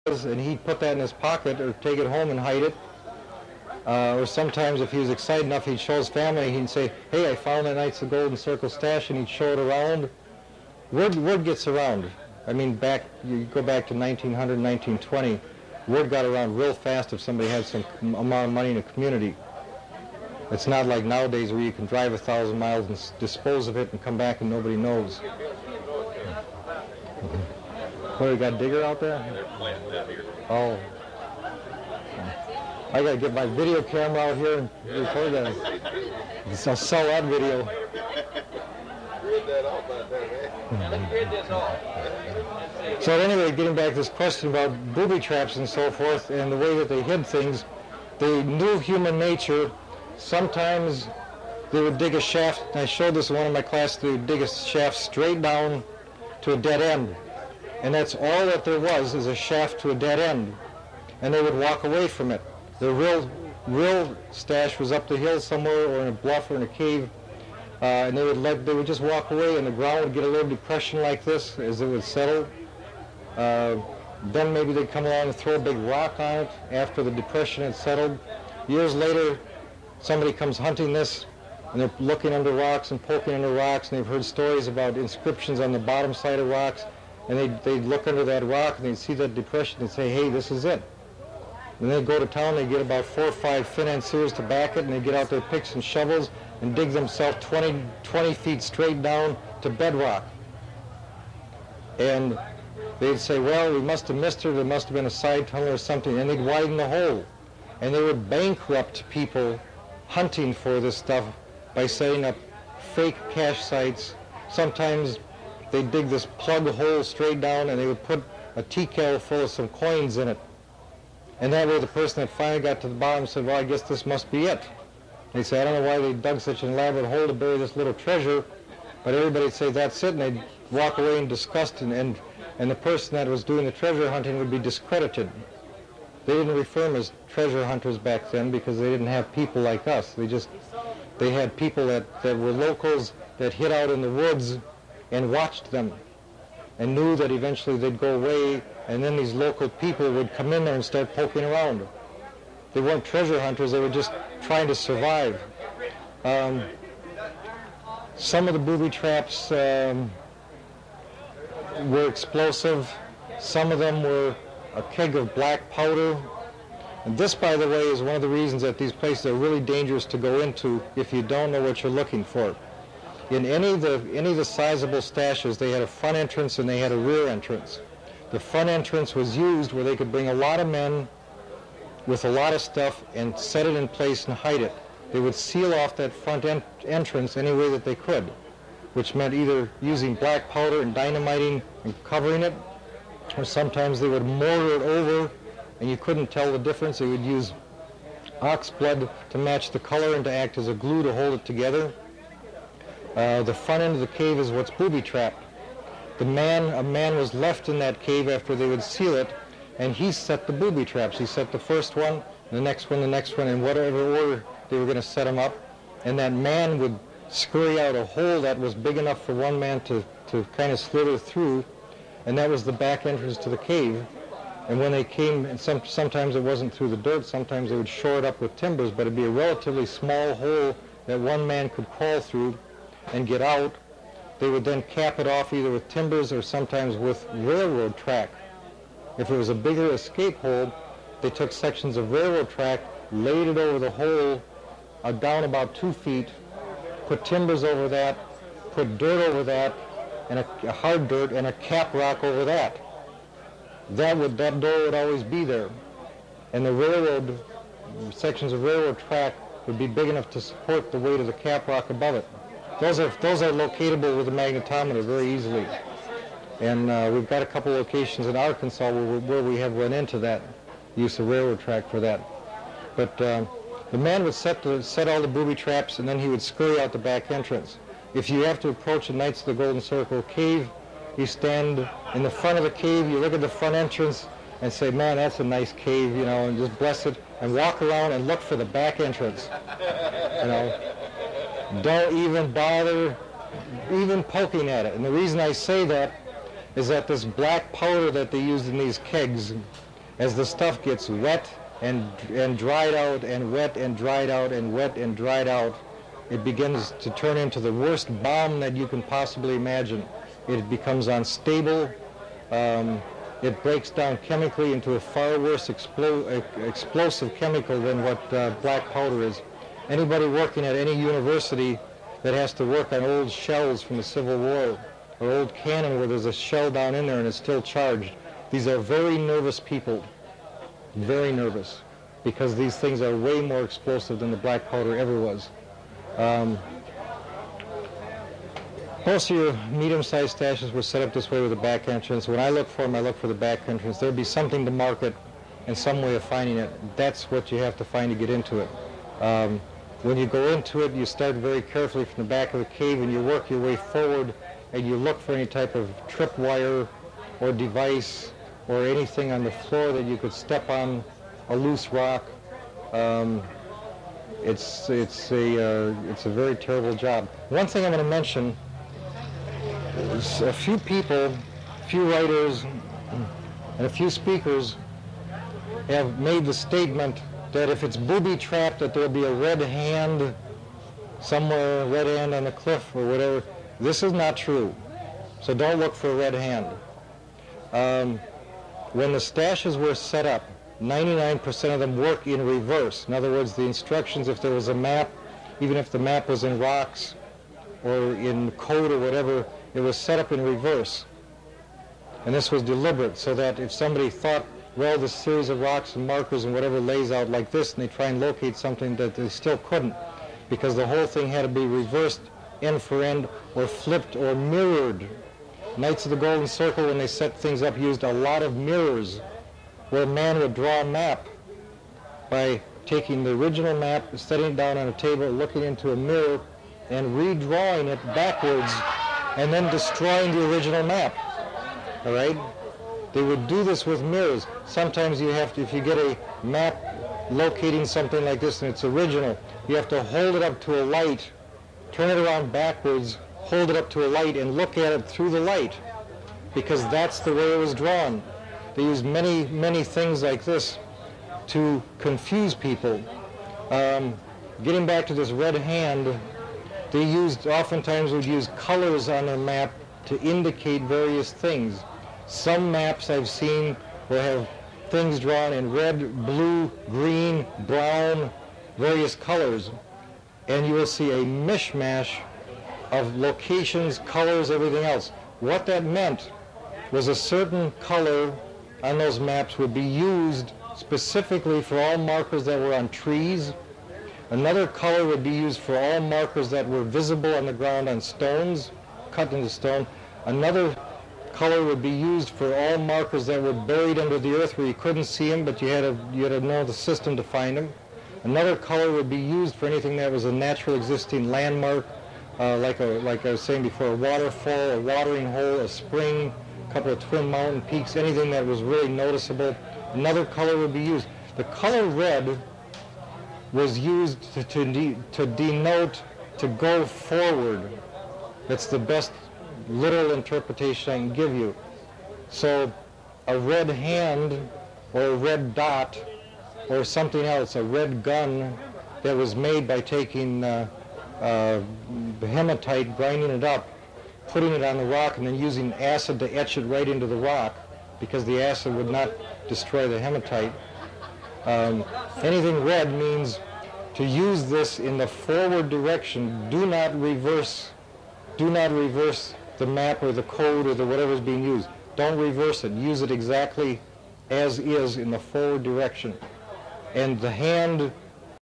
and he'd put that in his pocket or take it home and hide it. Or sometimes if he was excited enough, he'd show his family, he'd say, hey, I found that Knights of the Golden Circle stash, and he'd show it around. Word gets around. I mean, you go back to 1900, 1920, word got around real fast if somebody had some amount of money in a community. It's not like nowadays where you can drive 1,000 miles and dispose of it and come back and nobody knows. What, we got a digger out there? Oh. I gotta get my video camera out here and record that. I'll sell that video. So anyway, getting back to this question about booby traps and so forth and the way that they hid things, they knew human nature. Sometimes they would dig a shaft, and I showed this in one of my classes, they would dig a shaft straight down to a dead end. And that's all that there was, is a shaft to a dead end. And they would walk away from it. The real stash was up the hill somewhere or in a bluff or in a cave. And they would just walk away, and the ground would get a little depression like this as it would settle. Then maybe they'd come along and throw a big rock on it after the depression had settled. Years later, somebody comes hunting this, and they're looking under rocks and poking under rocks, and they've heard stories about inscriptions on the bottom side of rocks, and they'd look under that rock, and they'd see that depression and say, hey, this is it. And they'd go to town, they'd get about 4 or 5 financiers to back it, and they'd get out their picks and shovels and dig themselves 20 feet straight down to bedrock. And they'd say, well, we must have missed her, there must have been a side tunnel or something, and they'd widen the hole. And they would bankrupt people hunting for this stuff by setting up fake cache sites. Sometimes they'd dig this plug hole straight down, and they would put a tea kettle full of some coins in it. And that way the person that finally got to the bottom said, well, I guess this must be it. They'd say, I don't know why they dug such an elaborate hole to bury this little treasure, but everybody would say, that's it, and they'd walk away in disgust, and the person that was doing the treasure hunting would be discredited. They didn't refer them as treasure hunters back then because they didn't have people like us. They had people that were locals that hid out in the woods and watched them and knew that eventually they'd go away, and then these local people would come in there and start poking around. They weren't treasure hunters, they were just trying to survive. Some of the booby traps were explosive. Some of them were a keg of black powder. And this, by the way, is one of the reasons that these places are really dangerous to go into if you don't know what you're looking for. In any of the sizable stashes, they had a front entrance and they had a rear entrance. The front entrance was used where they could bring a lot of men with a lot of stuff and set it in place and hide it. They would seal off that front entrance any way that they could, which meant either using black powder and dynamiting and covering it, or sometimes they would mortar it over and you couldn't tell the difference. They would use ox blood to match the color and to act as a glue to hold it together. The front end of the cave is what's booby trapped. A man was left in that cave after they would seal it, and he set the booby traps. He set the first one, the next one, in whatever order they were going to set them up. And that man would scurry out a hole that was big enough for one man to kind of slither through, and that was the back entrance to the cave. And when they came, and sometimes it wasn't through the dirt, sometimes they would shore it up with timbers, but it'd be a relatively small hole that one man could crawl through and get out. They would then cap it off either with timbers or sometimes with railroad track. If it was a bigger escape hole, they took sections of railroad track, laid it over the hole down about 2 feet, put timbers over that, put dirt over that, and a hard dirt and a cap rock over that. That door would always be there. And the sections of railroad track would be big enough to support the weight of the cap rock above it. Those are locatable with a magnetometer very easily. And we've got a couple locations in Arkansas where we have run into that, use of railroad track for that. But the man would set all the booby traps, and then he would scurry out the back entrance. If you have to approach the Knights of the Golden Circle cave, you stand in the front of the cave, you look at the front entrance and say, man, that's a nice cave, and just bless it, and walk around and look for the back entrance. Don't even bother even poking at it. And the reason I say that is that this black powder that they used in these kegs As the stuff gets wet and dried out and wet and dried out and wet and dried out, it begins to turn into the worst bomb that you can possibly imagine. It becomes unstable. It breaks down chemically into a far worse explosive chemical than what black powder is. Anybody working at any university that has to work on old shells from the Civil War or old cannon where there's a shell down in there and it's still charged, these are very nervous people, very nervous, because these things are way more explosive than the black powder ever was. Most of your medium-sized stashes were set up this way with a back entrance. When I look for them, I look for the back entrance. There'd be something to mark it and some way of finding it. That's what you have to find to get into it. When you go into it, you start very carefully from the back of the cave and you work your way forward and you look for any type of tripwire or device or anything on the floor that you could step on, a loose rock. It's a very terrible job. One thing I'm going to mention is a few people, a few writers, and a few speakers have made the statement that if it's booby-trapped that there'll be a red hand somewhere, a red hand on the cliff or whatever. This is not true. So don't look for a red hand. When the stashes were set up, 99% of them work in reverse. In other words, the instructions, if there was a map, even if the map was in rocks or in code or whatever, it was set up in reverse. And this was deliberate so that if somebody thought, well, this series of rocks and markers and whatever lays out like this, and they try and locate something, that they still couldn't, because the whole thing had to be reversed end for end or flipped or mirrored. Knights of the Golden Circle, when they set things up, used a lot of mirrors, where a man would draw a map by taking the original map, setting it down on a table, looking into a mirror, and redrawing it backwards, and then destroying the original map. All right? They would do this with mirrors. Sometimes you have to, if you get a map locating something like this and it's original, you have to hold it up to a light, turn it around backwards, hold it up to a light, and look at it through the light, because that's the way it was drawn. They use many, many things like this to confuse people. Getting back to this red hand, they oftentimes would use colors on their map to indicate various things. Some maps I've seen will have things drawn in red, blue, green, brown, various colors, and you will see a mishmash of locations, colors, everything else. What that meant was a certain color on those maps would be used specifically for all markers that were on trees. Another color would be used for all markers that were visible on the ground on stones, cut into stone. Another color would be used for all markers that were buried under the earth where you couldn't see them, but you had to know the system to find them. Another color would be used for anything that was a natural existing landmark, like I was saying before, a waterfall, a watering hole, a spring, a couple of twin mountain peaks, anything that was really noticeable. Another color would be used. The color red was used to denote to go forward. That's the best literal interpretation I can give you. So a red hand or a red dot or something else, a red gun that was made by taking hematite, grinding it up, putting it on the rock, and then using acid to etch it right into the rock, because the acid would not destroy the hematite. Anything red means to use this in the forward direction. Do not reverse the map or the code or the whatever's being used. Don't reverse it. Use it exactly as is in the forward direction. And the hand